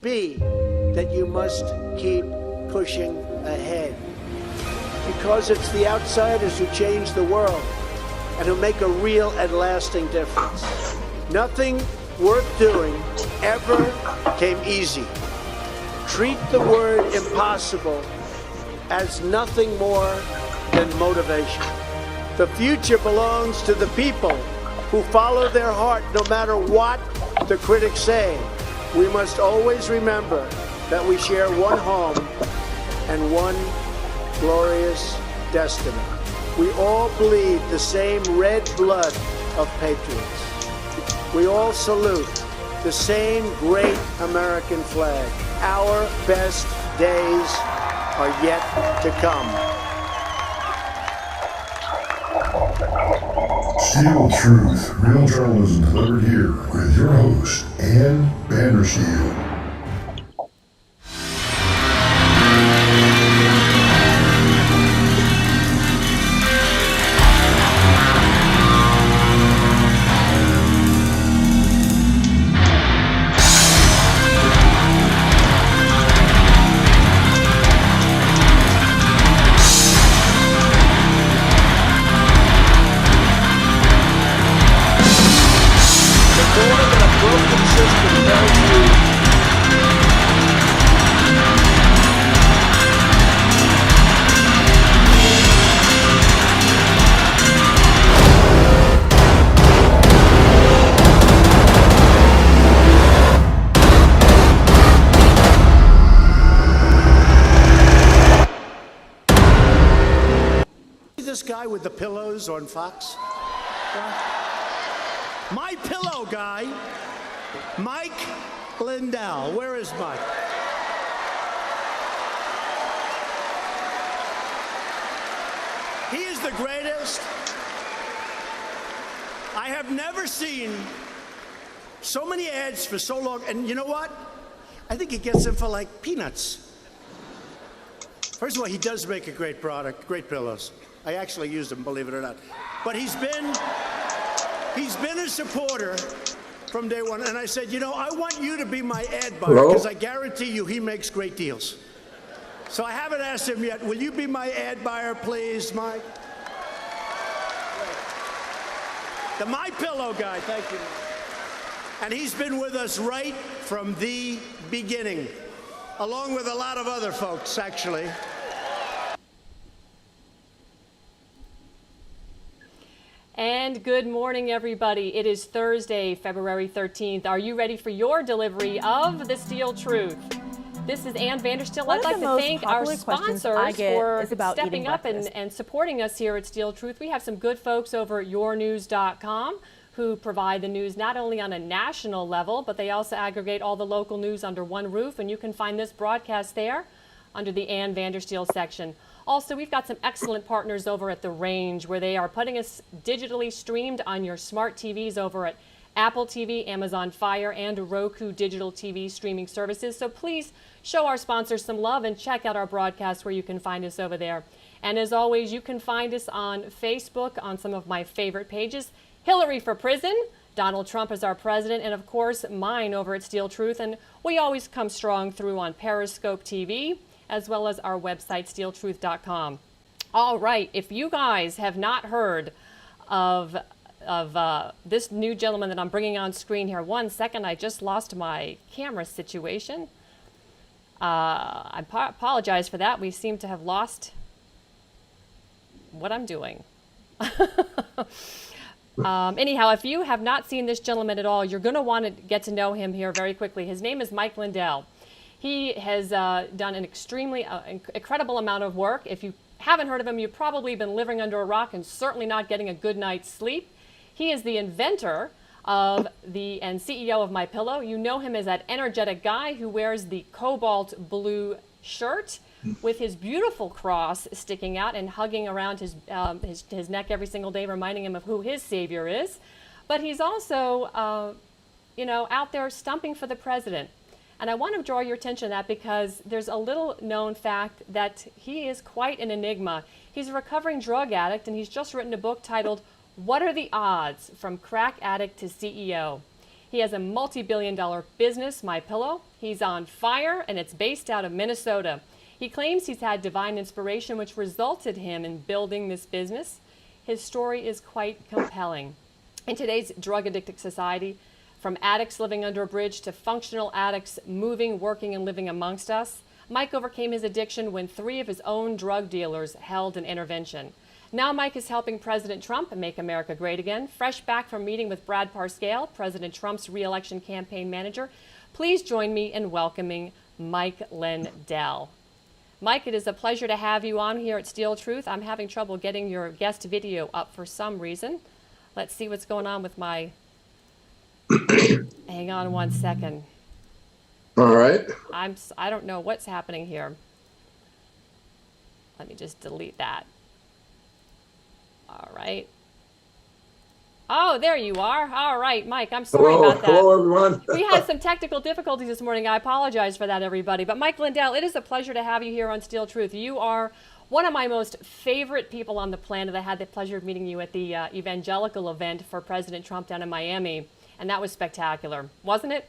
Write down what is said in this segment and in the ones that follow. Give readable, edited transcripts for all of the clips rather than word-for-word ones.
be that you must keep pushing ahead. Because it's the outsiders who change the world and who make a real and lasting difference. Nothing worth doing ever came easy. Treat the word impossible as nothing more than motivation. The future belongs to the people who follow their heart no matter what the critics say. We must always remember that we share one home and one glorious destiny. We all bleed the same red blood of patriots. We all salute the same great American flag. Our best days are yet to come. Steel Truth, real journalism delivered here with your host, Ann Vandersteel. This guy with the pillows on Fox? My pillow guy, Mike Lindell. Where is Mike? He is the greatest. I have never seen so many ads for so long. And you know what? I think he gets them for like peanuts. First of all, he does make a great product, great pillows. I actually used them, believe it or not. But he's been a supporter from day one. And I said, you know, I want you to be my ad buyer because I guarantee you he makes great deals. So I haven't asked him yet. Will you be my ad buyer, please, Mike? The My Pillow guy, thank you. And he's been with us right from the beginning, along with a lot of other folks, actually. And good morning, everybody. It is Thursday, February 13th. Are you ready for your delivery of the Steel Truth? This is Ann Vandersteel. I'd like to thank our sponsors for stepping up and supporting us here at Steel Truth. We have some good folks over at yournews.com who provide the news not only on a national level, but they also aggregate all the local news under one roof. And you can find this broadcast there under the Ann Vandersteel section. Also, we've got some excellent partners over at The Range, where they are putting us digitally streamed on your smart TVs over at Apple TV, Amazon Fire, and Roku digital TV streaming services. So please show our sponsors some love and check out our broadcast where you can find us over there. And as always, you can find us on Facebook on some of my favorite pages. Hillary for Prison, Donald Trump is our president, and of course, mine over at Steel Truth. And we always come strong through on Periscope TV, as well as our website, steeltruth.com. All right, if you guys have not heard of this new gentleman that I'm bringing on screen here, one second, I just lost my camera situation. I apologize for that. We seem to have lost what I'm doing. Anyhow, if you have not seen this gentleman at all, you're going to want to get to know him here very quickly. His name is Mike Lindell. He has done an extremely incredible amount of work. If you haven't heard of him, you've probably been living under a rock and certainly not getting a good night's sleep. He is the inventor of and CEO of My Pillow. You know him as that energetic guy who wears the cobalt blue shirt with his beautiful cross sticking out and hugging around his neck every single day, reminding him of who his savior is. But he's also, out there stumping for the president. And I want to draw your attention to that because there's a little known fact that he is quite an enigma. He's a recovering drug addict, and he's just written a book titled, What Are the Odds? From Crack Addict to CEO. He has a multi-billion-dollar business, My Pillow. He's on fire, and it's based out of Minnesota. He claims he's had divine inspiration, which resulted him in building this business. His story is quite compelling. In today's drug-addicted society, from addicts living under a bridge to functional addicts moving, working, and living amongst us, Mike overcame his addiction when 3 of his own drug dealers held an intervention. Now Mike is helping President Trump make America great again. Fresh back from meeting with Brad Parscale, President Trump's re-election campaign manager, please join me in welcoming Mike Lindell. Mike, it is a pleasure to have you on here at SteelTruth. I'm having trouble getting your guest video up for some reason. Let's see what's going on with my... Hang on one second. All right. I don't know what's happening here. Let me just delete that. All right. Oh, there you are. All right, Mike, I'm sorry about that. Hello, everyone. We had some technical difficulties this morning. I apologize for that, everybody. But Mike Lindell, it is a pleasure to have you here on SteelTruth. You are one of my most favorite people on the planet. I had the pleasure of meeting you at the evangelical event for President Trump down in Miami, and that was spectacular, wasn't it?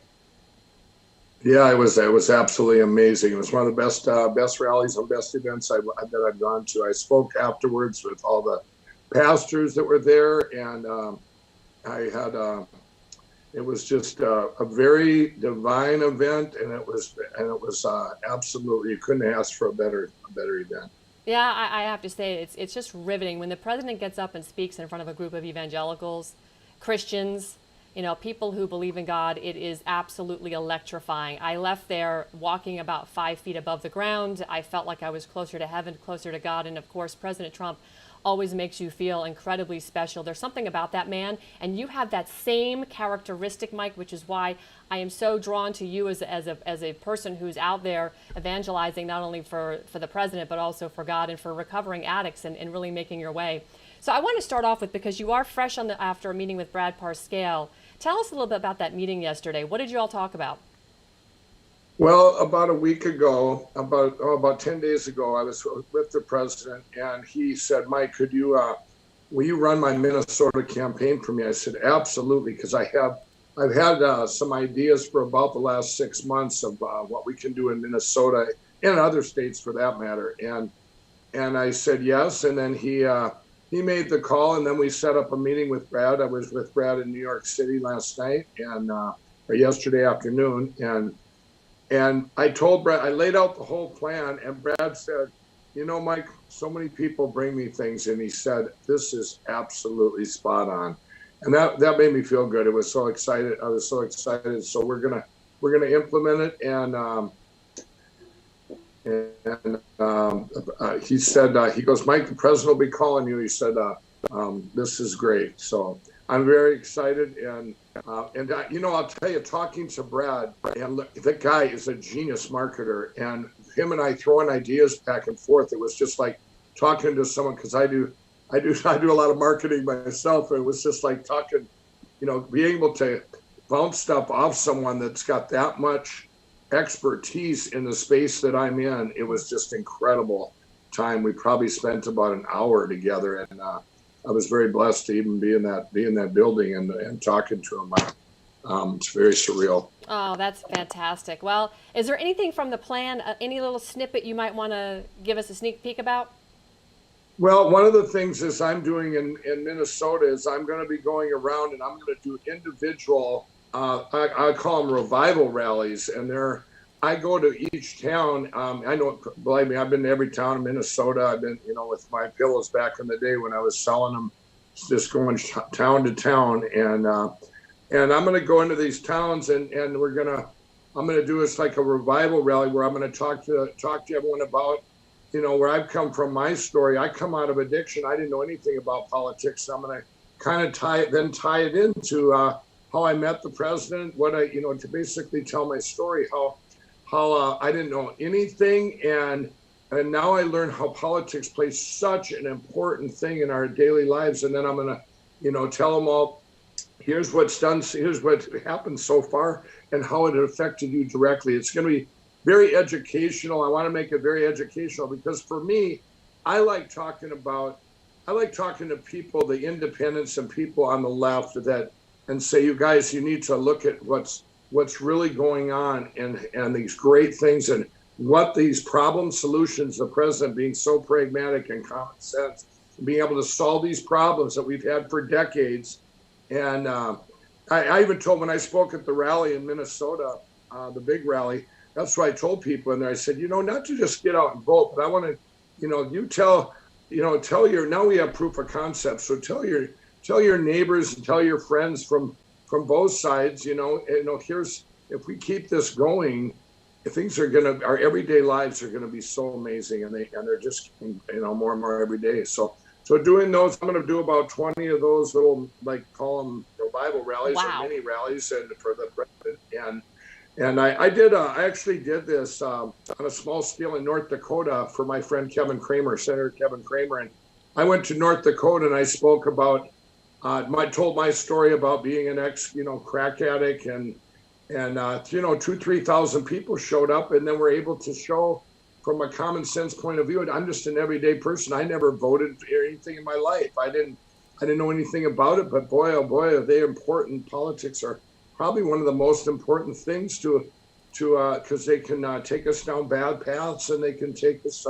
Yeah, it was absolutely amazing. It was one of the best rallies and best events that I've gone to. I spoke afterwards with all the pastors that were there, and it was just a very divine event, and it was absolutely, you couldn't ask for a better event. Yeah, I have to say it's just riveting when the president gets up and speaks in front of a group of evangelicals, Christians, people who believe in God. It is absolutely electrifying. I left there walking about 5 feet above the ground. I felt like I was closer to heaven, closer to God, and of course, President Trump always makes you feel incredibly special. There's something about that man, and you have that same characteristic, Mike, which is why I am so drawn to you as a person who's out there evangelizing not only for the president, but also for God and for recovering addicts and really making your way. So I want to start off with, because you are fresh after a meeting with Brad Parscale, tell us a little bit about that meeting yesterday. What did you all talk about? Well, about a week ago, about 10 days ago, I was with the president, and he said, "Mike, will you run my Minnesota campaign for me?" I said, "Absolutely," because I've had some ideas for about the last 6 months of what we can do in Minnesota and other states for that matter. And I said yes, and then he made the call, and then we set up a meeting with Brad. I was with Brad in New York City last night or yesterday afternoon, and I told Brad, I laid out the whole plan, and Brad said, "Mike, so many people bring me things," and he said, "This is absolutely spot on," and that made me feel good. It was so excited. I was so excited. So we're gonna implement it, and he said, he goes, "Mike, the president will be calling you." He said, "This is great." So I'm very excited, and I'll tell you, talking to Brad, and look, that guy is a genius marketer, and him and I throwing ideas back and forth. It was just like talking to someone, because I do a lot of marketing myself, and it was just like talking, being able to bounce stuff off someone that's got that much expertise in the space that I'm in. It was just incredible time. We probably spent about an hour together, and I was very blessed to even be in that building and talking to him. It's very surreal. Oh, that's fantastic. Well, is there anything from the plan, any little snippet you might want to give us a sneak peek about? Well, one of the things is I'm doing in Minnesota is I'm going to be going around, and I'm going to do individual, I call them revival rallies, and I go to each town. I know, believe me, I've been to every town in Minnesota. I've been, with My Pillows back in the day when I was selling them, just going town to town. And I'm going to go into these towns, and I'm going to do this like a revival rally where I'm going to talk to everyone about, where I've come from, my story. I come out of addiction. I didn't know anything about politics. So I'm going to kind of tie it into how I met the president, to basically tell my story, how I didn't know anything, and now I learned how politics plays such an important thing in our daily lives. And then I'm gonna, tell them all, here's what happened so far, and how it affected you directly. It's going to be very educational. I want to make it very educational, because for me, I like talking to people, the independents and people on the left that and say, you guys, you need to look at what's really going on and these great things and what these problem solutions, the president being so pragmatic and common sense, being able to solve these problems that we've had for decades. And I even told, when I spoke at the rally in Minnesota, the big rally, that's what I told people in there. I said, not to just get out and vote, but I want to, tell your, now we have proof of concept. So tell your neighbors and tell your friends from both sides, here's, if we keep this going, things are our everyday lives are going to be so amazing, and they're just, more and more every day. So doing those, I'm going to do about 20 of those little, call them revival rallies. Wow. Or mini rallies, and for the president. And I actually did this on a small scale in North Dakota for my friend Kevin Kramer, Senator Kevin Kramer. And I went to North Dakota and I spoke about, told my story about being an ex, crack addict, and 2,000-3,000 people showed up, and then we're able to show from a common sense point of view. I'm just an everyday person. I never voted for anything in my life. I didn't know anything about it, but boy, oh boy, are they important. Politics are probably one of the most important things to because they can take us down bad paths, and they can take us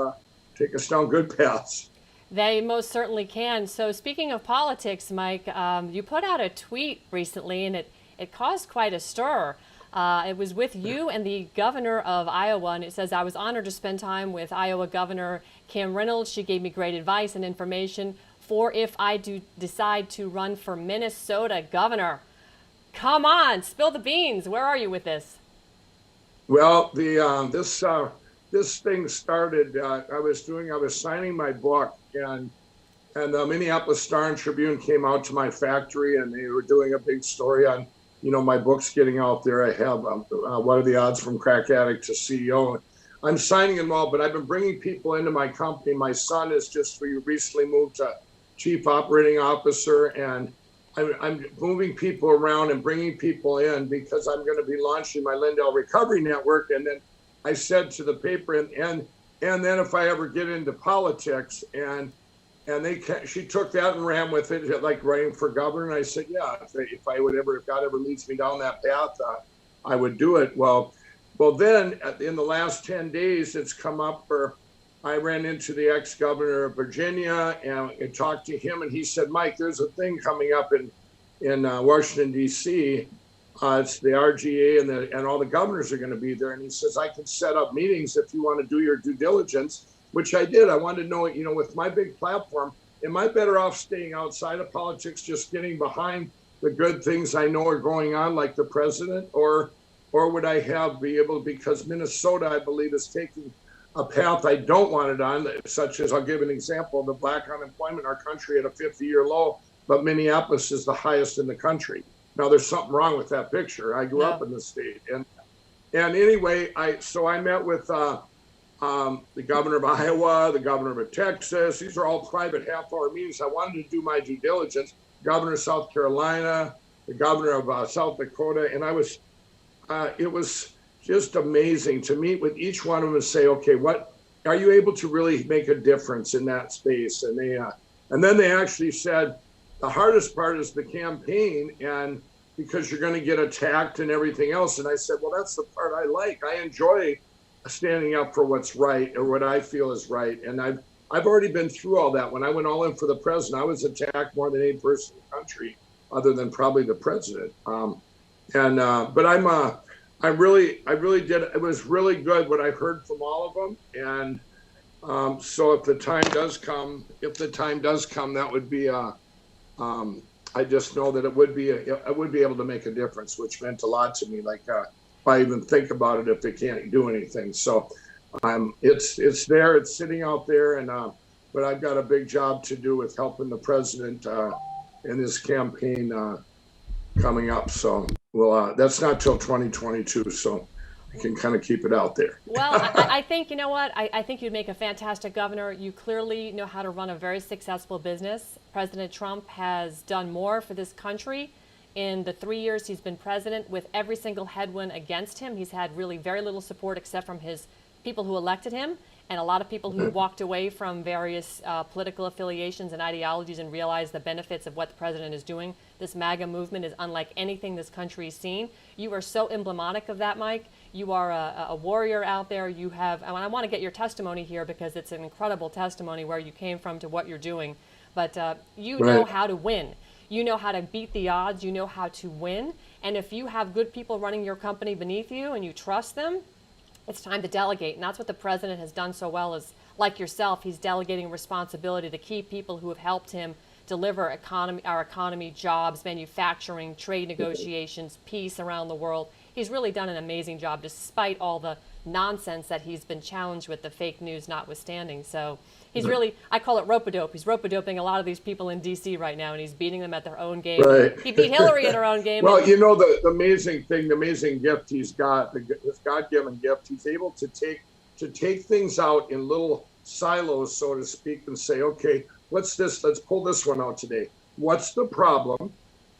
down good paths. They most certainly can. So speaking of politics, Mike, you put out a tweet recently, and it caused quite a stir. It was with you and the governor of Iowa, and it says, "I was honored to spend time with Iowa Governor Kim Reynolds. She gave me great advice and information for if I do decide to run for Minnesota governor." Come on, spill the beans. Where are you with this? Well, this thing started. I was signing my book, and the Minneapolis Star and Tribune came out to my factory, and they were doing a big story on, my book's getting out there. I have What Are the Odds from Crack Addict to CEO. I'm signing them all, but I've been bringing people into my company. My son is recently moved to Chief Operating Officer, and I'm moving people around and bringing people in because I'm going to be launching my Lindell Recovery Network. And then I said to the paper, and then if I ever get into politics, and she took that and ran with it, like running for governor. And I said, yeah, if God ever leads me down that path, I would do it. Well, then in the last 10 days, it's come up for. I ran into the ex-governor of Virginia and talked to him, and he said, "Mike, there's a thing coming up in Washington, D.C. It's the RGA, and all the governors are going to be there." And he says, "I can set up meetings if you want to do your due diligence," which I did. I wanted to know, with my big platform, am I better off staying outside of politics, just getting behind the good things I know are going on, like the president, or would I be able to, because Minnesota, I believe, is taking a path I don't want it on, such as, I'll give an example, the black unemployment in our country at a 50-year low, but Minneapolis is the highest in the country. Now, there's something wrong with that picture. I grew up in the state. And anyway, I met with the governor of Iowa, the governor of Texas. These are all private half-hour meetings. I wanted to do my due diligence. Governor of South Carolina, the governor of South Dakota, and it was just amazing to meet with each one of them and say, okay, what are you able to really make a difference in that space? And then they actually said, the hardest part is the campaign, and because you're going to get attacked and everything else. And I said, well, that's the part I like. I enjoy standing up for what's right, or what I feel is right. And I've already been through all that. When I went all in for the president, I was attacked more than any person in the country, other than probably the president. But I really did. It was really good what I heard from all of them. And so if the time does come, that would be, I just know that I would be able to make a difference, which meant a lot to me. Like, if I even think about it, if they can't do anything. So it's there, it's sitting out there. But I've got a big job to do with helping the president in his campaign coming up. So, well, that's not till 2022, so I can kind of keep it out there. Well, I think, you know what? I think you'd make a fantastic governor. You clearly know how to run a very successful business. President Trump has done more for this country in the 3 years he's been president, with every single headwind against him. He's had really very little support except from his people who elected him. And a lot of people who walked away from various political affiliations and ideologies and realized the benefits of what the president is doing. This MAGA movement is unlike anything this country has seen. You are so emblematic of that, Mike. You are a warrior out there. You have, and I want to get your testimony here because it's an incredible testimony where you came from to what you're doing. But you know how to win. You know how to beat the odds. You know how to win. And if you have good people running your company beneath you and you trust them, it's time to delegate. And that's what the president has done so well, is like yourself, he's delegating responsibility to key people who have helped him deliver our economy, jobs, manufacturing, trade negotiations, peace around the world. He's really done an amazing job despite all the nonsense that he's been challenged with, the fake news notwithstanding. So he's really, I call it rope-a-dope. He's rope-a-doping a lot of these people in D.C. right now, and he's beating them at their own game. Right. He beat Hillary at her own game. Well, you know, the amazing thing, the amazing gift he's got, his God-given gift, he's able to take things out in little silos, so to speak, and say, okay, what's this? Let's pull this one out today. What's the problem?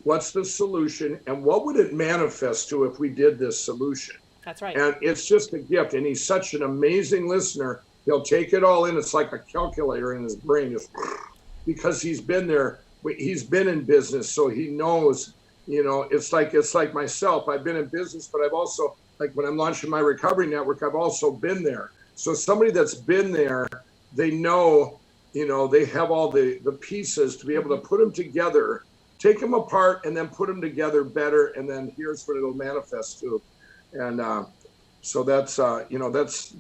What's the solution? And what would it manifest to if we did this solution? That's right. And it's just a gift. And he's such an amazing listener. He'll take it all in. It's like a calculator in his brain, just because he's been there. He's been in business, so he knows. You know, it's like myself. I've been in business, but I've also, like when I'm launching my recovery network, I've also been there. So somebody that's been there, they know, you know, they have all the pieces to be able to put them together, take them apart, and then put them together better. And then here's what it'll manifest to. And so that's, you know, that's,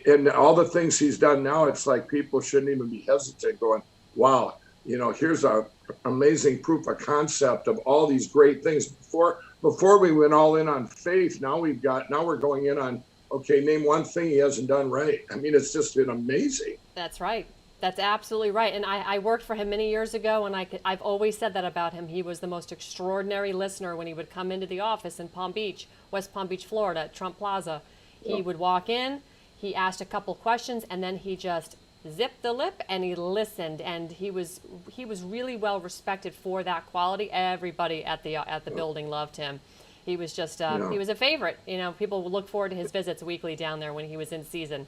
and all the things he's done now, it's like people shouldn't even be hesitant going, wow, you know, here's a amazing proof of concept of all these great things. Before we went all in on faith, now we're going in on, okay, name one thing he hasn't done right. I mean, it's just been amazing. That's right. That's absolutely right. And I worked for him many years ago, and I've always said that about him. He was the most extraordinary listener when he would come into the office in Palm Beach, West Palm Beach, Florida, at Trump Plaza. He would walk in, he asked a couple questions, and then he just zipped the lip and he listened. And he was really well respected for that quality. Everybody at the building loved him. He was just he was a favorite. You know, people would look forward to his visits weekly down there when he was in season.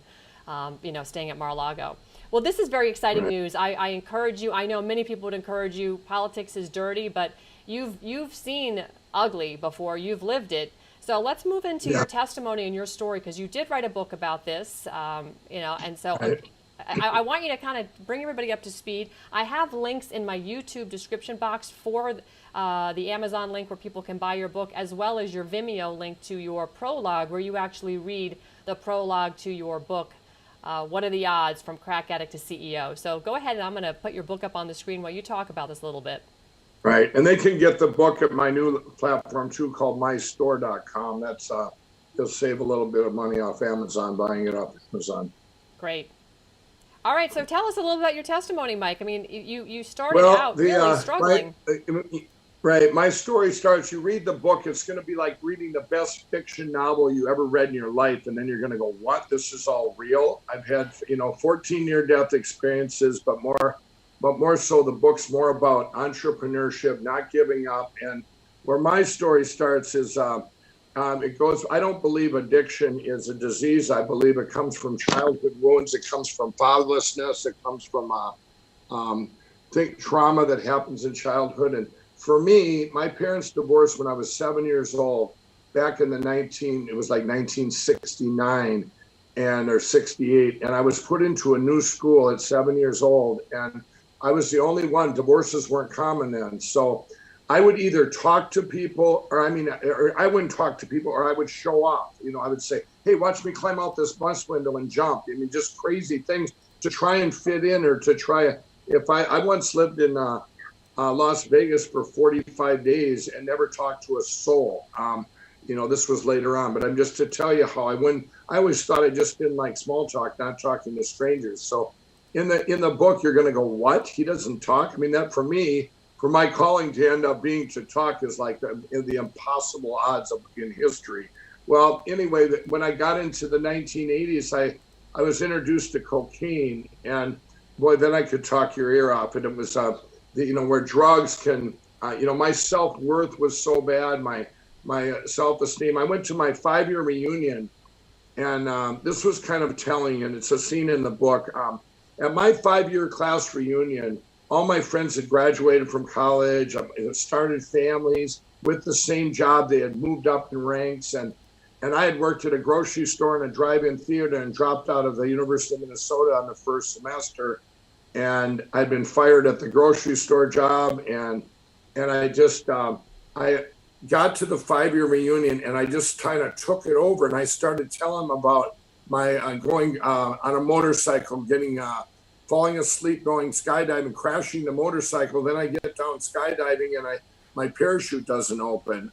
You know, staying at Mar-a-Lago. Well, this is very exciting news. I encourage you. I know many people would encourage you. Politics is dirty, but you've seen ugly before. You've lived it. So let's move into your testimony and your story, because you did write a book about this. You know, and so I want you to kind of bring everybody up to speed. I have links in my YouTube description box for the Amazon link where people can buy your book, as well as your Vimeo link to your prologue, where you actually read the prologue to your book. What are the odds from crack addict to CEO? So go ahead, and I'm going to put your book up on the screen while you talk about this a little bit. Right. And they can get the book at my new platform, too, called mystore.com. That's you'll save a little bit of money off Amazon buying it off Amazon. Great. All right. So tell us a little about your testimony, Mike. I mean, you started out really struggling. Right. My story starts, you read the book, it's going to be like reading the best fiction novel you ever read in your life. And then you're going to go, what? This is all real? I've had, 14 near-death experiences, but more so the book's more about entrepreneurship, not giving up. And where my story starts is it goes, I don't believe addiction is a disease. I believe it comes from childhood wounds. It comes from fatherlessness. It comes from trauma that happens in childhood. And for me, my parents divorced when I was 7 years old, back in it was like 1969 or 68. And I was put into a new school at 7 years old. And I was the only one. Divorces weren't common then. So I would either talk to people, or I wouldn't talk to people, or I would show off. I would say, hey, watch me climb out this bus window and jump. I mean, just crazy things to try and fit in, or to try. I once lived in Las Vegas for 45 days and never talked to a soul. This was later on, but I'm just to tell you how I always thought I just didn't like small talk, not talking to strangers. So in the book, you're going to go, what? He doesn't talk? I mean, that for me, for my calling to end up being to talk is like the impossible odds in history. Well, anyway, when I got into the 1980s, I was introduced to cocaine, and boy, then I could talk your ear off. And it was, where drugs can, my self-worth was so bad, my self-esteem. I went to my 5-year reunion And this was kind of telling, and it's a scene in the book. At my 5-year class reunion, all my friends had graduated from college, started families with the same job. They had moved up in ranks, and I had worked at a grocery store and a drive-in theater and dropped out of the University of Minnesota on the first semester. And I'd been fired at the grocery store job, and I just I got to the 5-year reunion, and I just kind of took it over, and I started telling them about my going on a motorcycle, getting falling asleep, going skydiving, crashing the motorcycle. Then I get down skydiving, and my parachute doesn't open,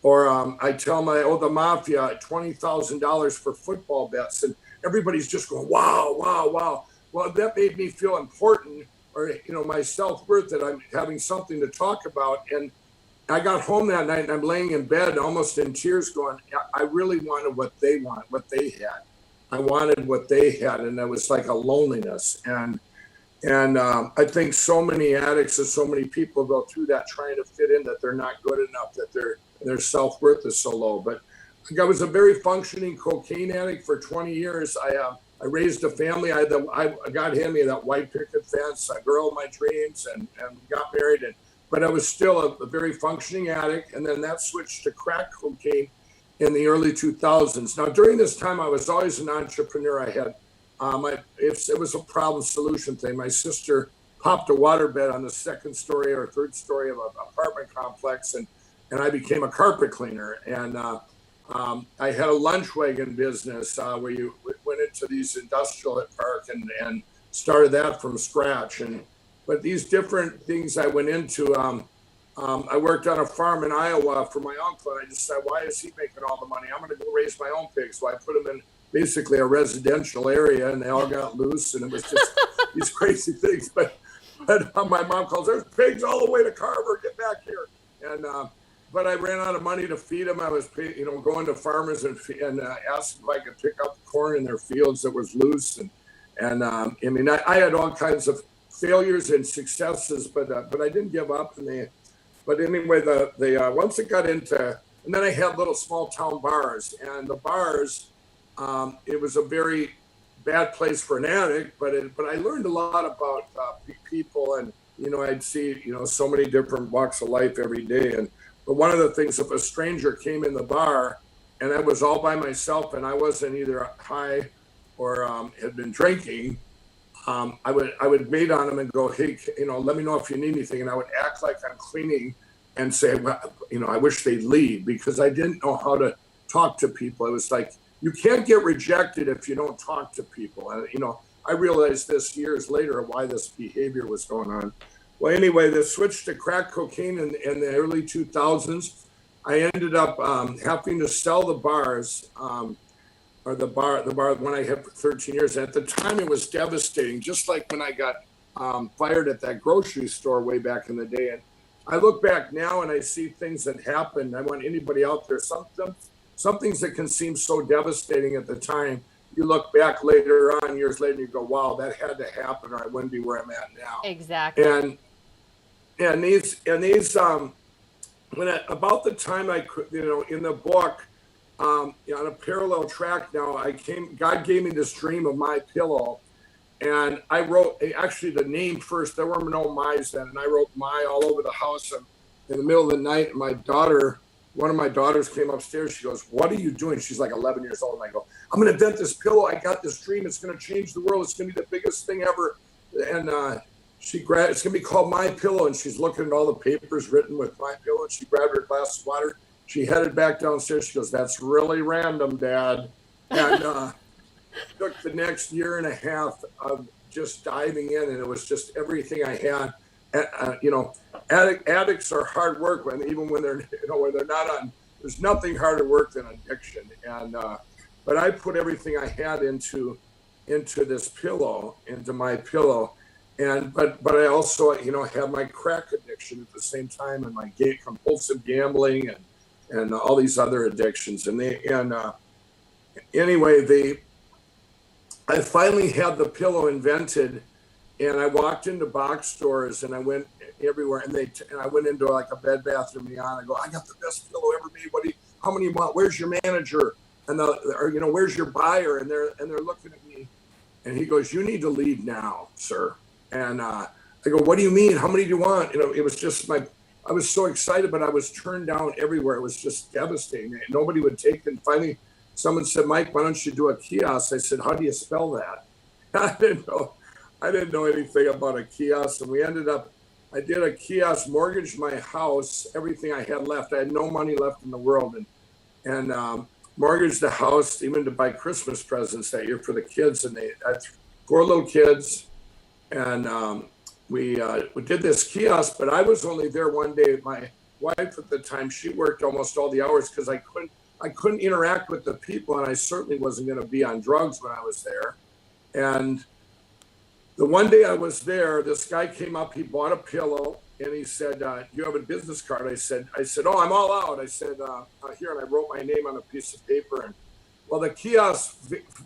or I tell the mafia $20,000 for football bets, and everybody's just going, wow, wow, wow. Well, that made me feel important, or my self-worth, that I'm having something to talk about. And I got home that night, and I'm laying in bed almost in tears going, I really wanted what they had. I wanted what they had, and it was like a loneliness. And I think so many addicts and so many people go through that, trying to fit in, that they're not good enough, that their self-worth is so low. But I was a very functioning cocaine addict for 20 years. I raised a family. I got me that white picket fence, a girl of my dreams, and got married. But I was still a very functioning addict. And then that switched to crack cocaine in the early 2000s. Now, during this time, I was always an entrepreneur. I had it was a problem solution thing. My sister popped a waterbed on the second story or third story of an apartment complex, and I became a carpet cleaner. And I had a lunch wagon business where you went into these industrial park and started that from scratch. But these different things I went into, I worked on a farm in Iowa for my uncle, and I decided, why is he making all the money? I'm going to go raise my own pigs. So I put them in basically a residential area, and they all got loose, and it was just these crazy things. But my mom calls, there's pigs all the way to Carver, get back here. And but I ran out of money to feed them. I was going to farmers and asking if I could pick up corn in their fields that was loose. And I mean, I had all kinds of failures and successes, but I didn't give up. But anyway, once it got into, and then I had little small town bars, and the bars, it was a very bad place for an addict, but I learned a lot about people, and I'd see so many different walks of life every day. But one of the things, if a stranger came in the bar and I was all by myself and I wasn't either high or had been drinking, I would wait on them and go, hey, let me know if you need anything. And I would act like I'm cleaning and say, well, I wish they'd leave, because I didn't know how to talk to people. It was like, you can't get rejected if you don't talk to people. And, I realized this years later why this behavior was going on. Well, anyway, the switch to crack cocaine in the early 2000s, I ended up having to sell the bars, or the bar when I had for 13 years. At the time, it was devastating, just like when I got fired at that grocery store way back in the day. And I look back now and I see things that happened. I want anybody out there, some things that can seem so devastating at the time, you look back later on, years later, and you go, wow, that had to happen, or I wouldn't be where I'm at now. Exactly. And these when about the time I could, in the book, on a parallel track now, God gave me this dream of my pillow, and I wrote actually the name first. There were no my's then, and I wrote my all over the house. And in the middle of the night, one of my daughters came upstairs. She goes, what are you doing? She's like 11 years old. And I go, I'm going to invent this pillow. I got this dream. It's going to change the world. It's going to be the biggest thing ever. And it's going to be called My Pillow. And she's looking at all the papers written with My Pillow. And she grabbed her glass of water. She headed back downstairs. She goes, that's really random, Dad. And took the next year and a half of just diving in. And it was just everything I had. Addicts are hard work even when they're not on. There's nothing harder work than addiction. And but I put everything I had into this pillow, into My Pillow, and but I also had my crack addiction at the same time, and my compulsive gambling and all these other addictions. I finally had the pillow invented. And I walked into box stores and I went everywhere, and I went into like a Bed Bath & Beyond. I go, I got the best pillow ever made. How many you want? Where's your manager? or, where's your buyer? And they're looking at me, and he goes, you need to leave now, sir. And I go, what do you mean? How many do you want? It was just I was so excited, but I was turned down everywhere. It was just devastating. Nobody would take it. And finally, someone said, Mike, why don't you do a kiosk? I said, how do you spell that? I didn't know anything about a kiosk. And I did a kiosk, mortgaged my house, everything I had left. I had no money left in the world. And mortgaged the house even to buy Christmas presents that year for the kids. And I had 4 little kids. And we did this kiosk, but I was only there one day. My wife at the time, she worked almost all the hours because I couldn't interact with the people, and I certainly wasn't going to be on drugs when I was there. And the one day I was there, this guy came up, he bought a pillow, and he said, do you have a business card? I said, oh, I'm all out. I said, here, and I wrote my name on a piece of paper. And well, the kiosk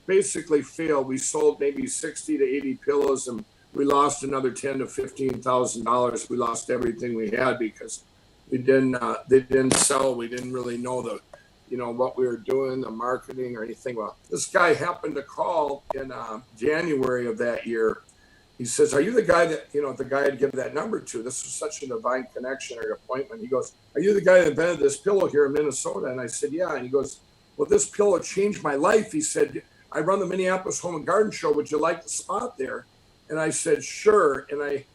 basically failed. We sold maybe 60 to 80 pillows, and we lost another $10,000 to $15,000. We lost everything we had because they didn't sell. We didn't really know what we were doing, the marketing or anything. Well, this guy happened to call in January of that year. He says, are you the guy that, the guy I'd give that number to? This was such a divine connection or appointment. He goes, are you the guy that invented this pillow here in Minnesota? And I said, yeah. And he goes, well, this pillow changed my life. He said, I run the Minneapolis Home and Garden Show. Would you like the spot there? And I said, sure. And I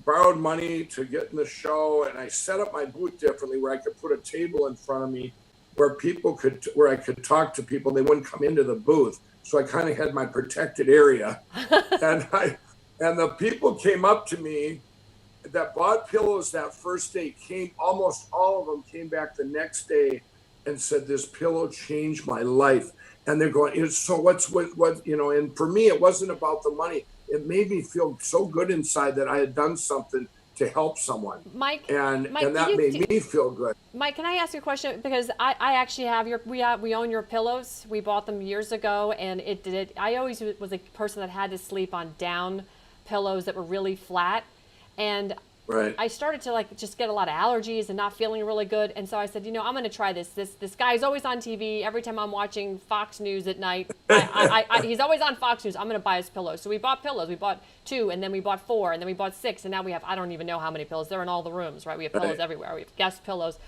borrowed money to get in the show, and I set up my booth differently where I could put a table in front of me where I could talk to people. They wouldn't come into the booth. So I kind of had my protected area. and the people came up to me that bought pillows that first day, almost all of them came back the next day and said, this pillow changed my life. And they're going, so what, and for me, it wasn't about the money. It made me feel so good inside that I had done something to help someone. Mike, and that made me feel good. Mike, can I ask you a question? Because I actually have we own your pillows. We bought them years ago, and I always was a person that had to sleep on down pillows that were really flat. And right. I started to just get a lot of allergies and not feeling really good. And so I said, I'm going to try this. This guy's always on TV. Every time I'm watching Fox News at night, he's always on Fox News. I'm going to buy his pillows. So we bought pillows. We bought 2, and then we bought 4, and then we bought 6. And now we have, I don't even know how many pillows. They're in all the rooms, right? We have pillows everywhere. We have guest pillows.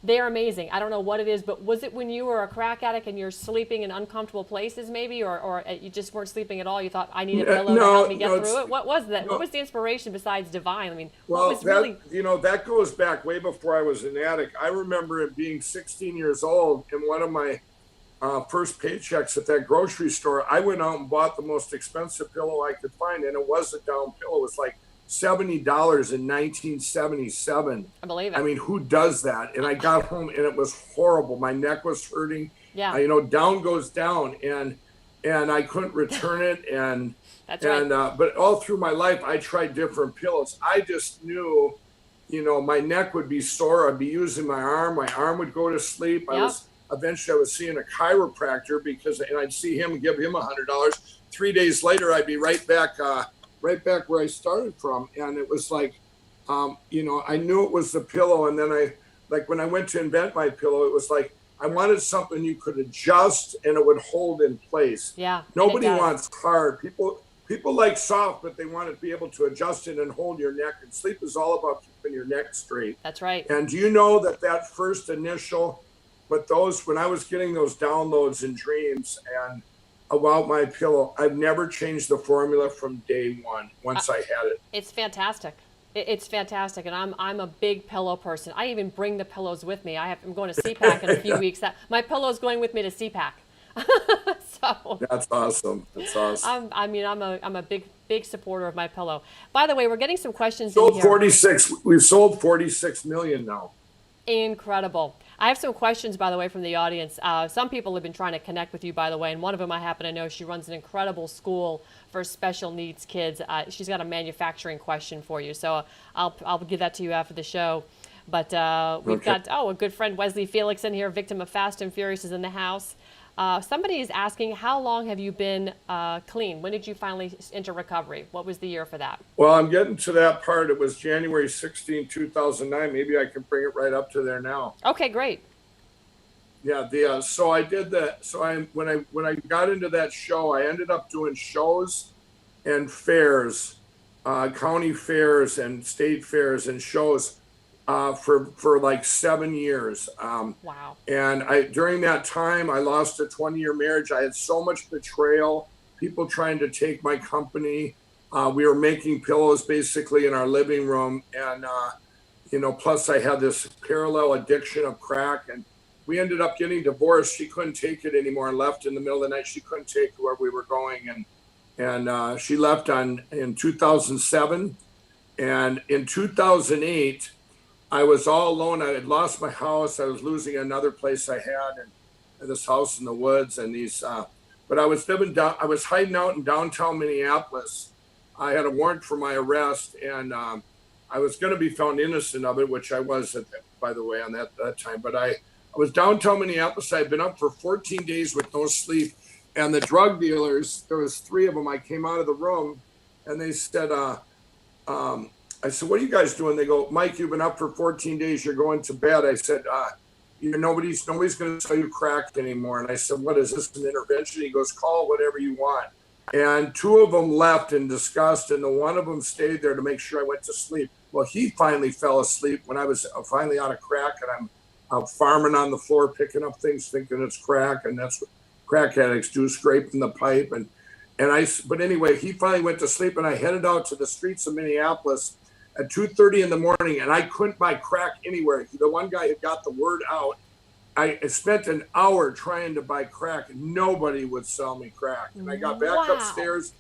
They're amazing. I don't know what it is, but was it when you were a crack addict and you're sleeping in uncomfortable places maybe, or you just weren't sleeping at all? You thought, I need a pillow to help me get through it? What was that? What was the inspiration besides divine? I mean, well, what was really... that goes back way before I was an addict. I remember it being 16 years old, and one of my first paychecks at that grocery store, I went out and bought the most expensive pillow I could find, and it was a down pillow. It was like $70 in 1977. I believe it. I mean, who does that? And I got home and it was horrible. My neck was hurting. Yeah. Down goes down, and I couldn't return it. And that's right. But all through my life, I tried different pillows. I just knew, my neck would be sore. I'd be using my arm. My arm would go to sleep. Yep. Eventually I was seeing a chiropractor and I'd see him and give him $100. 3 days later, I'd be right back where I started from. And it was like, I knew it was the pillow. And then when I went to invent my pillow, it was like, I wanted something you could adjust and it would hold in place. Yeah. Nobody wants hard. People like soft, but they want to be able to adjust it and hold your neck. And sleep is all about keeping your neck straight. That's right. And do you know that first initial, when I was getting those downloads and dreams and about my pillow, I've never changed the formula from day one once I had it. It's fantastic. It's fantastic, and I'm a big pillow person. I even bring the pillows with me. I'm going to CPAC in a few weeks. My pillow's going with me to CPAC. So that's awesome. I'm a big supporter of my pillow. By the way, we're getting some questions in here. We've sold 46 million now. Incredible. I have some questions, by the way, from the audience. Some people have been trying to connect with you, by the way, and one of them I happen to know. She runs an incredible school for special needs kids. She's got a manufacturing question for you, so I'll give that to you after the show. But we've got a good friend, Wesley Felix, in here, victim of Fast and Furious, is in the house. Somebody is asking, how long have you been clean? When did you finally enter recovery? What was the year for that? Well, I'm getting to that part. It was January 16, 2009. Maybe I can bring it right up to there now. Okay, great. Yeah, so I did that. So when I got into that show, I ended up doing shows and fairs, county fairs and state fairs and shows for like 7 years. Wow. And during that time, I lost a 20-year marriage. I had so much betrayal, people trying to take my company. We were making pillows basically in our living room, and plus I had this parallel addiction of crack, and we ended up getting divorced. She couldn't take it anymore and left in the middle of the night. She couldn't take where we were going, and she left in 2007. And in 2008, I was all alone. I had lost my house. I was losing another place I had, and this house in the woods, and but I was living down. I was hiding out in downtown Minneapolis. I had a warrant for my arrest, and I was going to be found innocent of it, which I was, by the way, on that time. But I was downtown Minneapolis. I had been up for 14 days with no sleep, and the drug dealers, there was 3 of them. I came out of the room, and they said, I said, "What are you guys doing?" They go, "Mike, you've been up for 14 days. You're going to bed." I said, nobody's going to sell you crack anymore. And I said, "What is this, an intervention?" He goes, "Call whatever you want." And 2 of them left in disgust, and the one of them stayed there to make sure I went to sleep. Well, he finally fell asleep when I was finally out of crack, and I'm farming on the floor, picking up things, thinking it's crack, and that's what crack addicts do, scraping the pipe. But anyway, he finally went to sleep, and I headed out to the streets of Minneapolis at 2:30 in the morning, and I couldn't buy crack anywhere. The one guy had got the word out. I spent an hour trying to buy crack. Nobody would sell me crack. And I got back upstairs.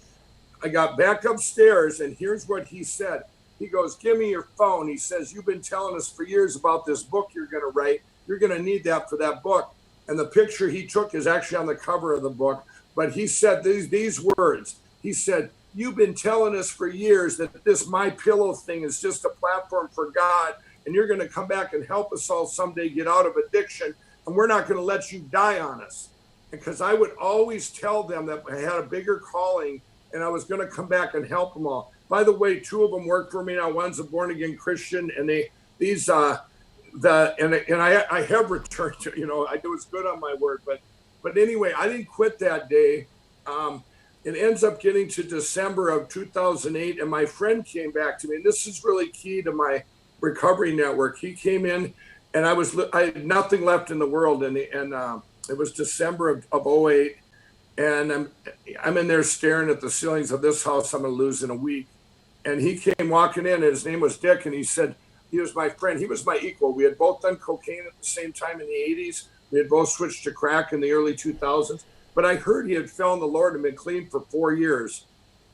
And here's what he said. He goes, "Give me your phone." He says, "You've been telling us for years about this book you're going to write. You're going to need that for that book." And the picture he took is actually on the cover of the book. But he said these words. He said, "You've been telling us for years that this My Pillow thing is just a platform for God, and you're going to come back and help us all someday get out of addiction, and we're not going to let you die on us." Because I would always tell them that I had a bigger calling, and I was going to come back and help them all. By the way, 2 of them work for me now. One's a born-again Christian, and I have returned to, I was good on my word, but anyway, I didn't quit that day. It ends up getting to December of 2008, and my friend came back to me, and this is really key to my recovery network. He came in, and I had nothing left in the world, and it was December of 2008, and I'm in there staring at the ceilings of this house I'm going to lose in a week. And he came walking in, and his name was Dick, and he said, he was my friend. He was my equal. We had both done cocaine at the same time in the 80s. We had both switched to crack in the early 2000s. But I heard he had found the Lord and been clean for 4 years,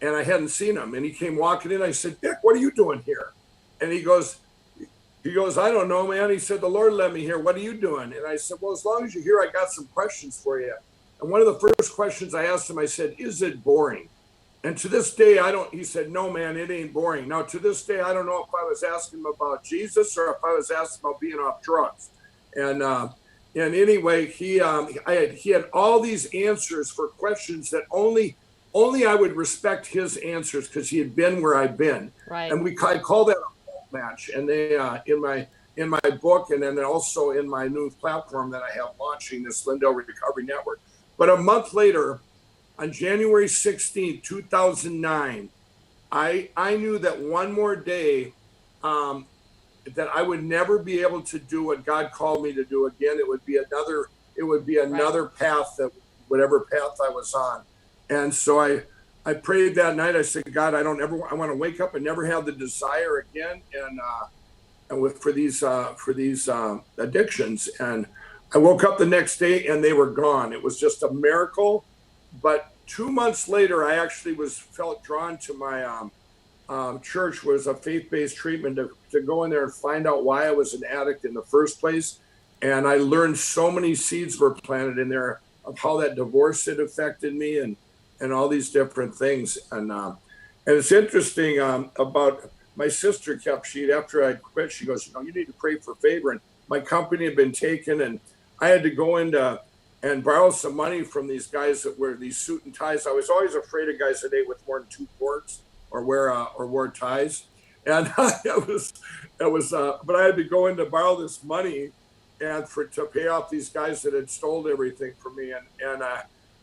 and I hadn't seen him. And he came walking in. I said, "Dick, what are you doing here?" And he goes, "I don't know, man." He said, "The Lord led me here. What are you doing?" And I said, "Well, as long as you're here, I got some questions for you." And one of the first questions I asked him, I said, "Is it boring?" And to this day, he said, "No, man, it ain't boring." Now, to this day, I don't know if I was asking him about Jesus or if I was asking about being off drugs. And anyway, he had all these answers for questions that only I would respect his answers, because he had been where I've been. Right. And I call that a hope match. And they in my book, and then also in my new platform that I have launching, this Lindell Recovery Network. But a month later, on January 16th, 2009, I knew that one more day that I would never be able to do what God called me to do again. It would be another path, that whatever path I was on. And so I prayed that night. I said, "God, I want to wake up and never have the desire again, and for these addictions." And I woke up the next day and they were gone. It was just a miracle. But 2 months later, I actually felt drawn to my church. Was a faith-based treatment to go in there and find out why I was an addict in the first place. And I learned so many seeds were planted in there of how that divorce had affected me, and all these different things. And it's interesting about my sister after I quit, she goes, "You need to pray for favor." And my company had been taken, and I had to go into and borrow some money from these guys that wear these suit and ties. I was always afraid of guys that ate with more than 2 quarts or wore ties. And but I had to go in to borrow this money, and to pay off these guys that had stole everything from me. And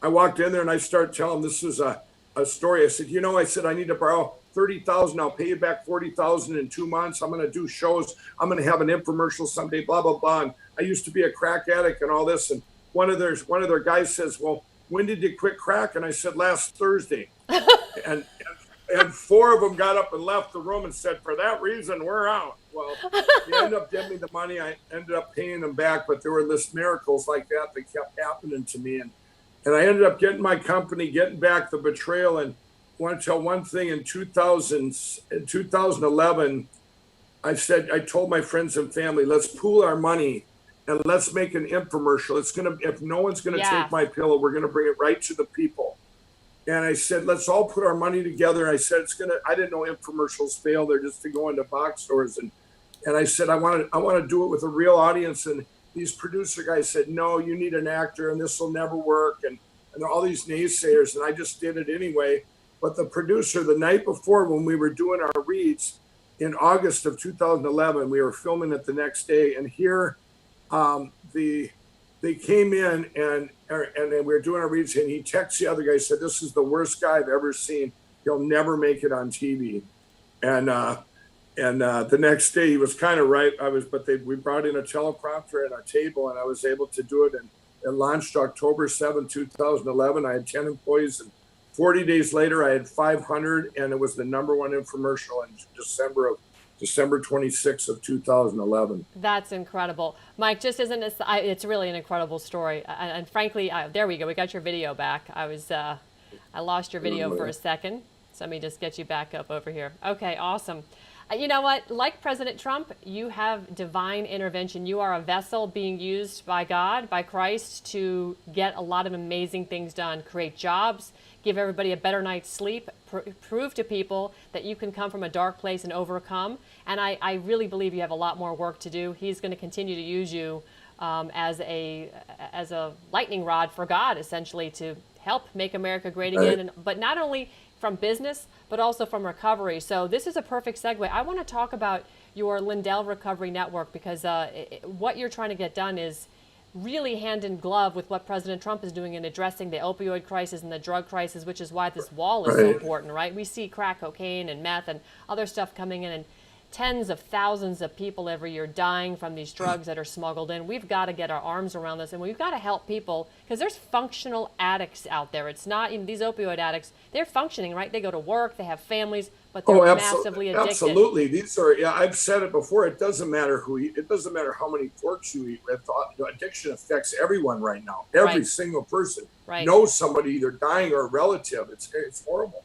I walked in there and I started telling them this was a story. I said, I said, I need to borrow 30,000. I'll pay you back 40,000 in 2 months. I'm going to do shows. I'm going to have an infomercial someday, blah, blah, blah. And I used to be a crack addict and all this. And one of their guys says, well, when did you quit crack? And I said, last Thursday. and 4 of them got up and left the room and said, for that reason, we're out. Well, they ended up giving me the money. I ended up paying them back, but there were this miracles like that kept happening to me. And I ended up getting my company, getting back the betrayal. And I want to tell one thing, in 2011, I told my friends and family, let's pool our money and let's make an infomercial. If no one's going to take my pillow, we're going to bring it right to the people. And I said, let's all put our money together. And I said, I didn't know infomercials fail. They're just to go into box stores. And I said, I want to do it with a real audience. And these producer guys said, no, you need an actor and this will never work. And all these naysayers. And I just did it anyway. But the producer, the night before when we were doing our reads in August of 2011, we were filming it the next day. And here they came in and we were doing our reads, and he texted the other guy, said, this is the worst guy I've ever seen. He'll never make it on TV. And the next day he was kind of right. We brought in a teleprompter and a table, and I was able to do it. And it launched October 7, 2011. I had 10 employees, and 40 days later I had 500, and it was the number one infomercial in December 26th of 2011. That's incredible. Mike, just isn't it? It's really an incredible story. And frankly, there we go. We got your video back. I lost your video for a second. So let me just get you back up over here. Okay, awesome. You know what? Like President Trump, you have divine intervention. You are a vessel being used by God, by Christ, to get a lot of amazing things done, create jobs, give everybody a better night's sleep, prove to people that you can come from a dark place and overcome. And I really believe you have a lot more work to do. He's going to continue to use you as a lightning rod for God, essentially, to help make America great again. But not only from business, but also from recovery. So this is a perfect segue. I want to talk about your Lindell Recovery Network, because what you're trying to get done is really hand in glove with what President Trump is doing in addressing the opioid crisis and the drug crisis, which is why this wall is so important, right? We see crack cocaine and meth and other stuff coming in, and tens of thousands of people every year dying from these drugs that are smuggled in. We've got to get our arms around this, and we've got to help people, because there's functional addicts out there. It's not even these opioid addicts. They're functioning, right? They go to work, they have families, but they're massively addicted. Absolutely. These are, I've said it before. It doesn't matter it doesn't matter how many forks you eat. Addiction affects everyone right now. Every single person knows somebody either dying or a relative. It's horrible.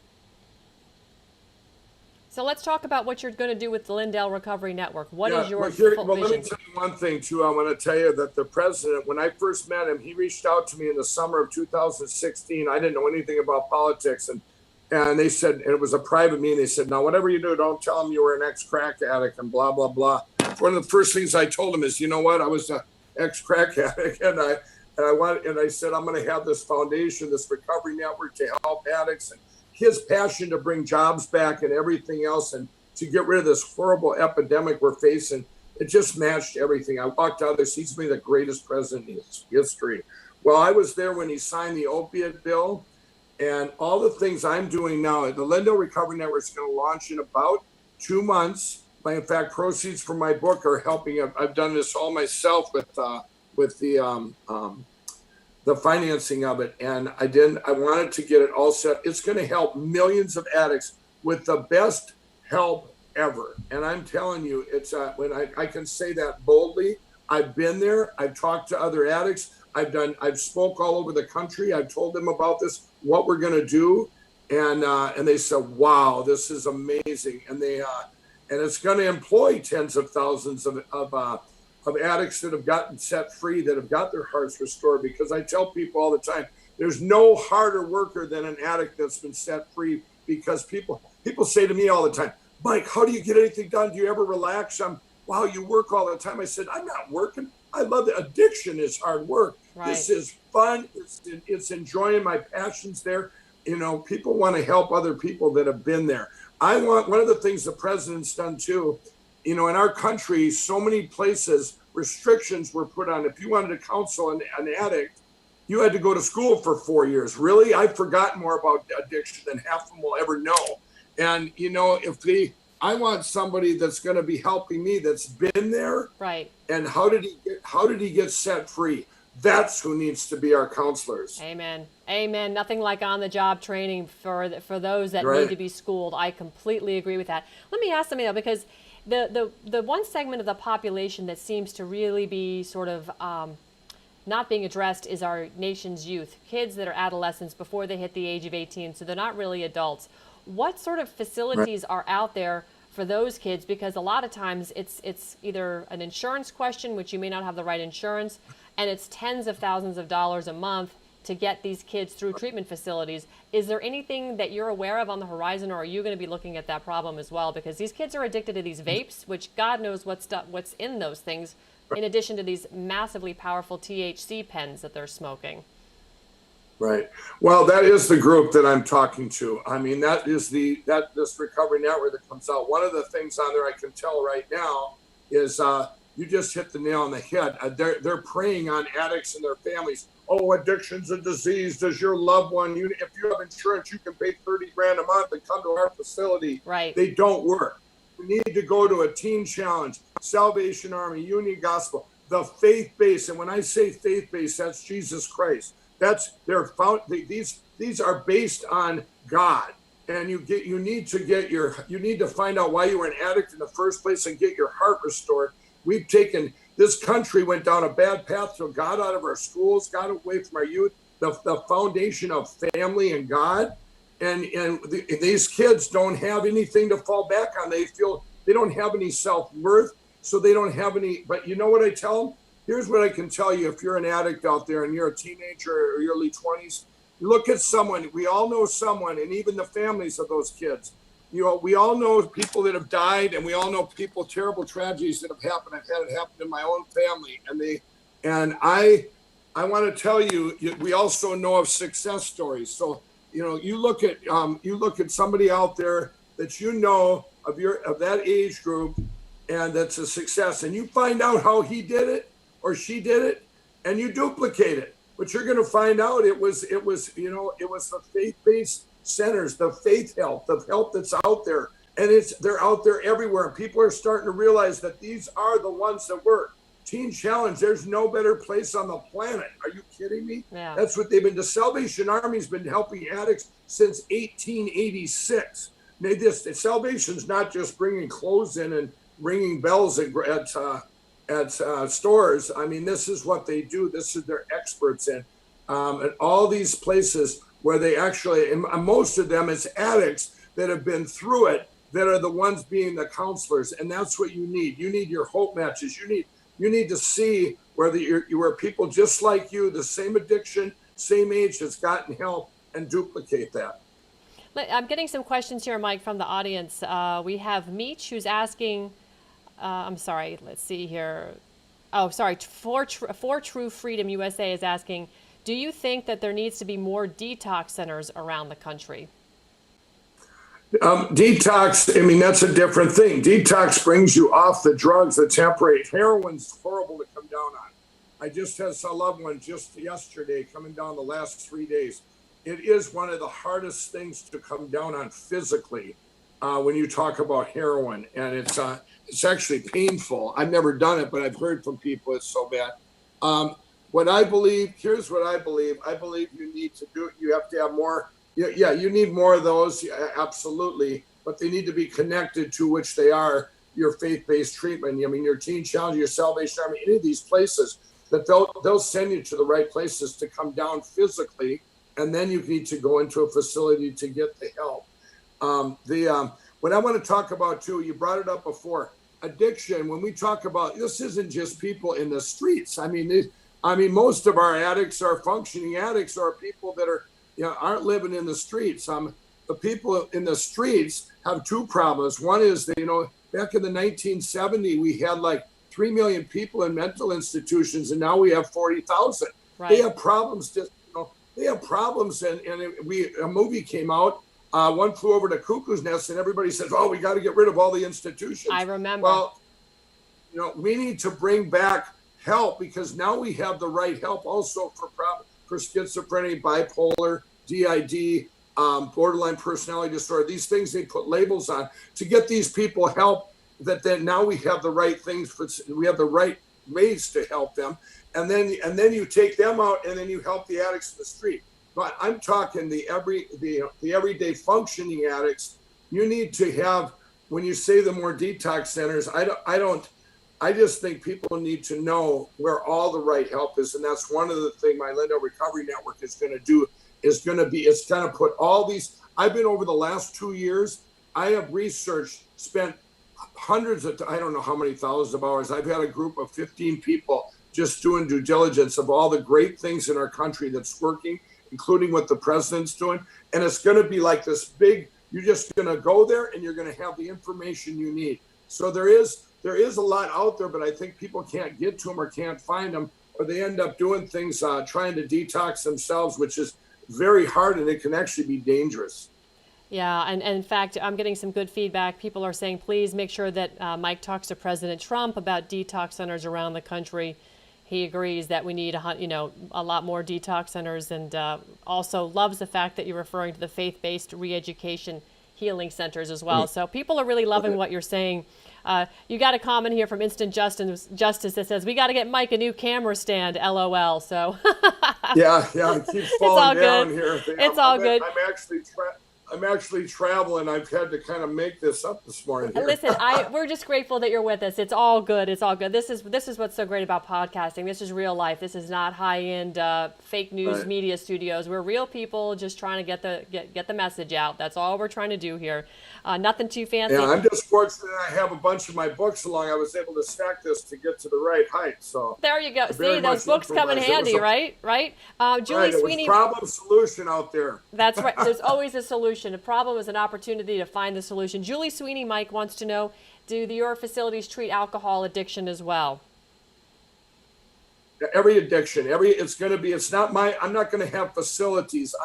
So let's talk about what you're going to do with the Lindell Recovery Network. What is your vision? Let me tell you one thing, too. I want to tell you that the president, when I first met him, he reached out to me in the summer of 2016. I didn't know anything about politics. And they said, and it was a private meeting, they said, now, whatever you do, don't tell him you were an ex-crack addict and blah, blah, blah. One of the first things I told him is, you know what? I was an ex-crack addict. And I said, I'm going to have this foundation, this recovery network to help addicts. And his passion to bring jobs back and everything else, and to get rid of this horrible epidemic we're facing, it just matched everything. I walked out there, he's been the greatest president in history. Well, I was there when he signed the opiate bill, and all the things I'm doing now. The Lindell Recovery Network is going to launch in about 2 months. In fact, proceeds from my book are helping. I've done this all myself with the financing of it. And I wanted to get it all set. It's going to help millions of addicts with the best help ever. And I'm telling you, it's when I can say that boldly. I've been there. I've talked to other addicts. I've spoke all over the country. I've told them about this, what we're going to do. And they said, wow, this is amazing. And and it's going to employ tens of thousands of addicts that have gotten set free, that have got their hearts restored. Because I tell people all the time, there's no harder worker than an addict that's been set free. Because people say to me all the time, Mike, how do you get anything done? Do you ever relax? Wow, you work all the time. I said, I'm not working. I love it. Addiction is hard work. Right. This is fun. It's enjoying. My passion's there. People want to help other people that have been there. One of the things the president's done too, in our country, so many places restrictions were put on. If you wanted to counsel an addict, you had to go to school for 4 years. Really? I've forgotten more about addiction than half of them will ever know. And, I want somebody that's going to be helping me that's been there. Right. And how did he get set free? That's who needs to be our counselors. Amen. Amen. Nothing like on-the-job training for those that Right. need to be schooled. I completely agree with that. Let me ask something though, because the one segment of the population that seems to really be sort of not being addressed is our nation's youth, kids that are adolescents before they hit the age of 18, so they're not really adults. What sort of facilities are out there for those kids? Because a lot of times it's either an insurance question, which you may not have the right insurance, and it's tens of thousands of dollars a month to get these kids through treatment facilities. Is there anything that you're aware of on the horizon, or are you going to be looking at that problem as well? Because these kids are addicted to these vapes, which God knows what's in those things, in addition to these massively powerful THC pens that they're smoking. Right. Well, that is the group that I'm talking to. I mean, that is this recovery network that comes out. One of the things on there I can tell right now is you just hit the nail on the head. They're preying on addicts and their families. Oh, addiction's a disease. Does your loved one, if you have insurance, you can pay $30,000 a month and come to our facility. Right. They don't work. We need to go to a teen challenge, Salvation Army, Union Gospel, the faith-based. And when I say faith-based, that's Jesus Christ. These are based on God. And you need to find out why you were an addict in the first place and get your heart restored. This country went down a bad path, so got out of our schools, got away from our youth, the foundation of family and God. And these kids don't have anything to fall back on. They feel they don't have any self-worth, so they don't have any. But you know what I tell them? Here's what I can tell you. If you're an addict out there and you're a teenager or early 20s, you look at someone. We all know someone, and even the families of those kids. We all know people that have died, and we all know terrible tragedies that have happened. I've had it happen in my own family, and I want to tell you, we also know of success stories. So you look at somebody out there that of that age group, and that's a success, and you find out how he did it or she did it, and you duplicate it. But you're going to find out it was the faith-based centers, the faith help, the help that's out there, and they're out there everywhere. And people are starting to realize that these are the ones that work. Teen Challenge, there's no better place on the planet. Are you kidding me? Yeah. That's what they've been. The Salvation Army's been helping addicts since 1886. Salvation's not just bringing clothes in and ringing bells at stores. I mean, this is what they do. This is they're experts in. And all these places where they actually, and most of them it's addicts that have been through it that are the ones being the counselors. And that's what you need. You need your hope matches. You need to see where people just like you, the same addiction, same age, has gotten help, and duplicate that. I'm getting some questions here, Mike, from the audience. We have Meech who's asking, I'm sorry, let's see here. Oh, sorry, For True Freedom USA is asking, do you think that there needs to be more detox centers around the country? Detox, I mean, that's a different thing. Detox brings you off the drugs, the temporary. Heroin's horrible to come down on. I just had a loved one just yesterday coming down the last 3 days. It is one of the hardest things to come down on physically when you talk about heroin. And it's actually painful. I've never done it, but I've heard from people it's so bad. Here's what I believe. I believe you have to have more. Yeah, you need more of those, absolutely, but they need to be connected to which they are your faith-based treatment. I mean, your Teen Challenge, your Salvation Army, any of these places that they'll send you to the right places to come down physically, and then you need to go into a facility to get the help. What I want to talk about too, you brought it up before, addiction. When we talk about this, isn't just people in the streets. I mean, most of our addicts are functioning addicts, or people that are aren't living in the streets. The people in the streets have two problems. One is that, back in the 1970s, we had like 3 million people in mental institutions, and now we have 40,000. Right. They have problems. They have problems, and a movie came out, One Flew Over the Cuckoo's Nest, and everybody says, "Oh, we got to get rid of all the institutions." I remember. Well, we need to bring back help, because now we have the right help also for schizophrenia, bipolar, DID, borderline personality disorder. These things they put labels on to get these people help. That then now we have the right things we have the right ways to help them, and then you take them out, and then you help the addicts in the street. But I'm talking the everyday functioning addicts. You need to have, when you say the more detox centers, I just think people need to know where all the right help is, and that's one of the things my Lindell Recovery Network is going to do. It's going to put all these. I've been over the last 2 years. I have researched, spent hundreds of, I don't know how many thousands of hours. I've had a group of 15 people just doing due diligence of all the great things in our country that's working, including what the president's doing. And it's going to be like this big, you're just going to go there and you're going to have the information you need. So there is a lot out there, but I think people can't get to them or can't find them, or they end up doing things, trying to detox themselves, which is very hard, and it can actually be dangerous. Yeah, and in fact, I'm getting some good feedback. People are saying, please make sure that Mike talks to President Trump about detox centers around the country. He agrees that we need a lot more detox centers, and also loves the fact that you're referring to the faith-based re-education healing centers as well. So people are really loving what you're saying. You got a comment here from Instant Justice that says, we got to get Mike a new camera stand, LOL. So yeah, it keeps falling down here. It's all good. I'm actually traveling. I've had to kind of make this up this morning here. Listen, we're just grateful that you're with us. It's all good. It's all good. This is what's so great about podcasting. This is real life. This is not high-end fake news media studios. We're real people just trying to get the message out. That's all we're trying to do here. Nothing too fancy. Yeah, I'm just fortunate I have a bunch of my books along. I was able to stack this to get to the right height. So there you go. See, those books come in handy, right? Julie Sweeney. Problem solution out there. That's right. There's always a solution. A problem is an opportunity to find the solution. Julie Sweeney, Mike, wants to know, do your facilities treat alcohol addiction as well? Every addiction, I'm not going to have facilities.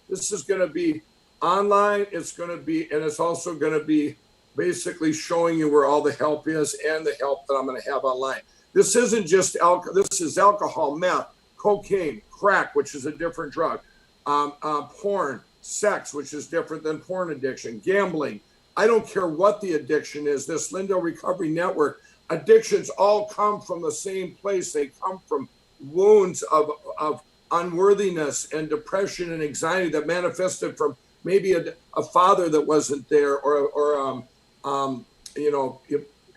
This is going to be online. It's also going to be basically showing you where all the help is and the help that I'm going to have online. This isn't just alcohol. This is alcohol, meth, cocaine, crack, which is a different drug, porn, sex, which is different than porn addiction, gambling. I don't care what the addiction is. This Lindell Recovery Network, addictions all come from the same place. They come from wounds of unworthiness and depression and anxiety that manifested from maybe a father that wasn't there, or an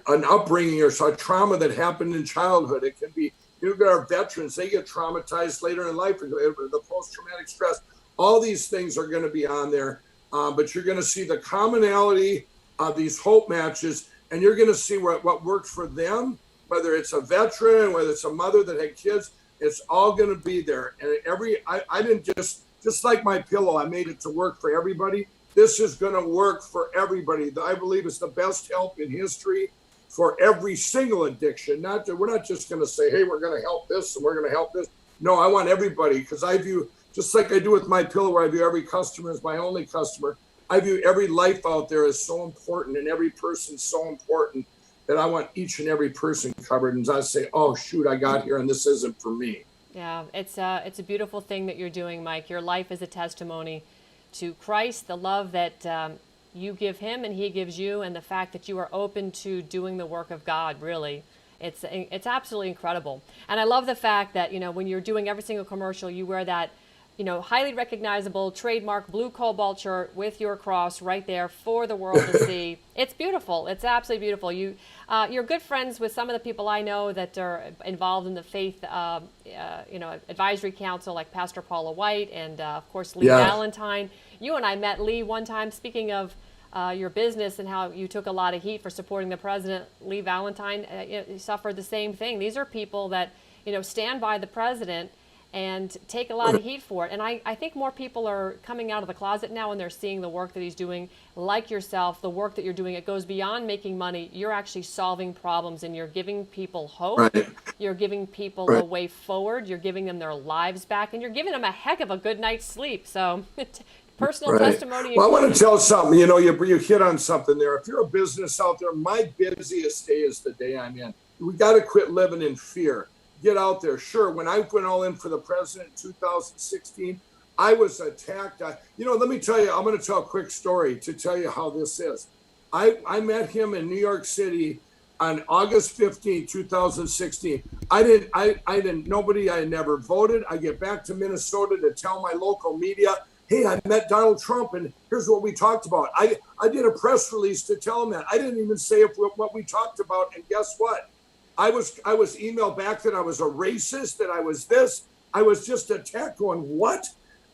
upbringing or a trauma that happened in childhood. It can be, you've got our veterans, they get traumatized later in life, the post-traumatic stress. All these things are going to be on there, but you're going to see the commonality of these hope matches, and you're going to see what worked for them, whether it's a veteran, whether it's a mother that had kids. It's all going to be there. And I didn't just like my pillow, I made it to work for everybody. This is going to work for everybody. I believe it's the best help in history for every single addiction. We're not just going to say, hey, we're going to help this and we're going to help this. No, I want everybody, because I view, just like I do with my pillow, where I view every customer as my only customer, I view every life out there as so important, and every person so important, that I want each and every person covered. And I say, oh, shoot, I got here and this isn't for me. Yeah, it's a beautiful thing that you're doing, Mike. Your life is a testimony to Christ, the love that you give him and he gives you, and the fact that you are open to doing the work of God, really. It's absolutely incredible. And I love the fact that, when you're doing every single commercial, you wear that, highly recognizable trademark blue cobalt shirt with your cross right there for the world to see. It's beautiful. It's absolutely beautiful. You're good friends with some of the people I know that are involved in the faith, advisory council, like Pastor Paula White and, of course, Lee Valentine. You and I met Lee one time, speaking of your business and how you took a lot of heat for supporting the president. Lee Valentine suffered the same thing. These are people that, stand by the president and take a lot of heat for it. And I think more people are coming out of the closet now, and they're seeing the work that he's doing. Like yourself, the work that you're doing, it goes beyond making money. You're actually solving problems, and you're giving people hope. Right. You're giving people a way forward. You're giving them their lives back, and you're giving them a heck of a good night's sleep. So personal Right. testimony. Well, I want to tell something. You know, you hit on something there. If you're a business out there, my busiest day is the day I'm in. We got to quit living in fear. Get out there. Sure, when I went all in for the president in 2016, I was attacked. Let me tell you, I'm going to tell a quick story to tell you how this is. I met him in New York City on August 15, 2016. I had never voted. I get back to Minnesota to tell my local media, hey, I met Donald Trump and here's what we talked about. I did a press release to tell him that. I didn't even say what we talked about. And guess what? I was emailed back that I was a racist, that I was this. I was just attacked going, what?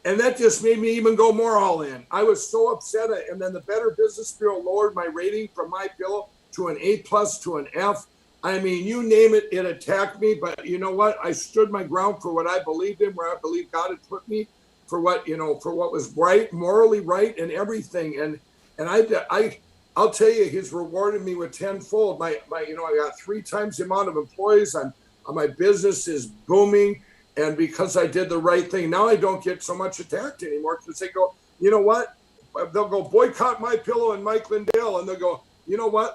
And that just made me even go more all in. I was so upset. And then the Better Business Bureau lowered my rating from My Pillow to an A+ to an F. I mean, you name it, it attacked me. But you know what? I stood my ground for what I believed in, where I believe God had put me, for what was right, morally right, and everything. And I'll tell you, he's rewarded me with tenfold. I got 3 times the amount of employees. My business is booming. And because I did the right thing, now I don't get so much attacked anymore, because they go, you know what? They'll go boycott My Pillow and Mike Lindell, and they'll go, you know what?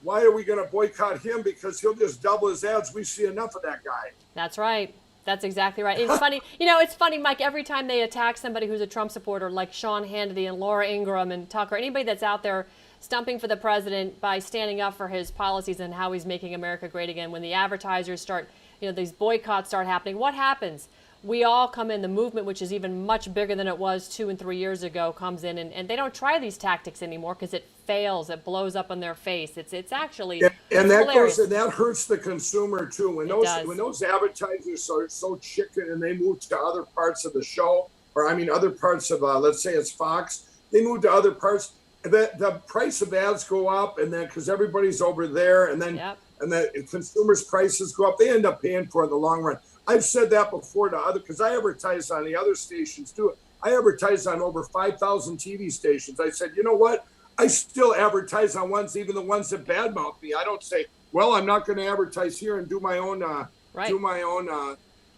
Why are we going to boycott him? Because he'll just double his ads. We see enough of that guy. That's right. That's exactly right. It's funny. It's funny, Mike, every time they attack somebody who's a Trump supporter, like Sean Hannity and Laura Ingraham and Tucker, anybody that's out there stumping for the president by standing up for his policies and how he's making America great again, when the advertisers start, these boycotts start happening, what happens? We all come in, the movement, which is even much bigger than it was 2 and 3 years ago, comes in, and they don't try these tactics anymore because it fails. It blows up in their face. It's actually and that hilarious. that hurts the consumer too. When those advertisers are so chicken and they move to other parts of the show, or other parts of let's say it's Fox, they move to other parts. The price of ads go up, and then because everybody's over there, and then and the consumers' prices go up, they end up paying for it in the long run. I've said that before to because I advertise on the other stations too. I advertise on over 5,000 TV stations. I said, you know what? I still advertise on ones, even the ones that badmouth me. I don't say, well, I'm not going to advertise here and do my own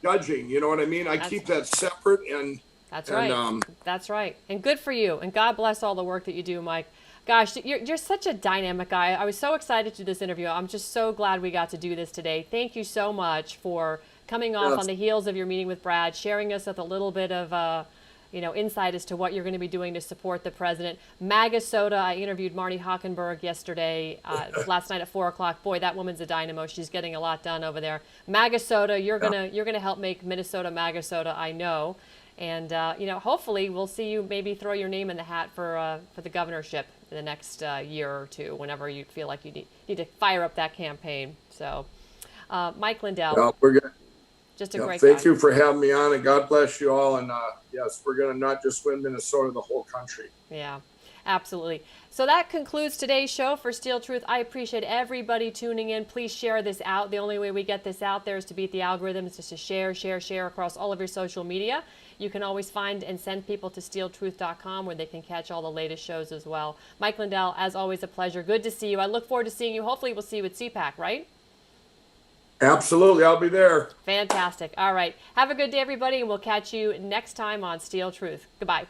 judging. You know what I mean? I keep that separate. And that's right. That's right. And good for you. And God bless all the work that you do, Mike. Gosh, you're such a dynamic guy. I was so excited to do this interview. I'm just so glad we got to do this today. Thank you so much for coming off on the heels of your meeting with Brad, sharing us with a little bit of insight as to what you're going to be doing to support the president. MAGA Soda, I interviewed Marnie Hockenberg yesterday, last night at 4 o'clock. Boy, that woman's a dynamo. She's getting a lot done over there. MAGA Soda, you're gonna help make Minnesota MAGA Soda, I know. And hopefully we'll see you maybe throw your name in the hat for the governorship in the next year or two, whenever you feel like you need to fire up that campaign. So, Mike Lindell. Well, we're good. Just a great Thank guy. you for having me on, and God bless you all. And yes, we're going to not just win Minnesota, the whole country. Yeah, absolutely. So that concludes today's show for Steel Truth. I appreciate everybody tuning in. Please share this out. The only way we get this out there is to beat the algorithm. It's just to share across all of your social media. You can always find and send people to SteelTruth.com, where they can catch all the latest shows as well. Mike Lindell, as always, a pleasure. Good to see you. I look forward to seeing you. Hopefully we'll see you at CPAC, right? Absolutely. I'll be there. Fantastic. All right. Have a good day, everybody, and we'll catch you next time on Steel Truth. Goodbye.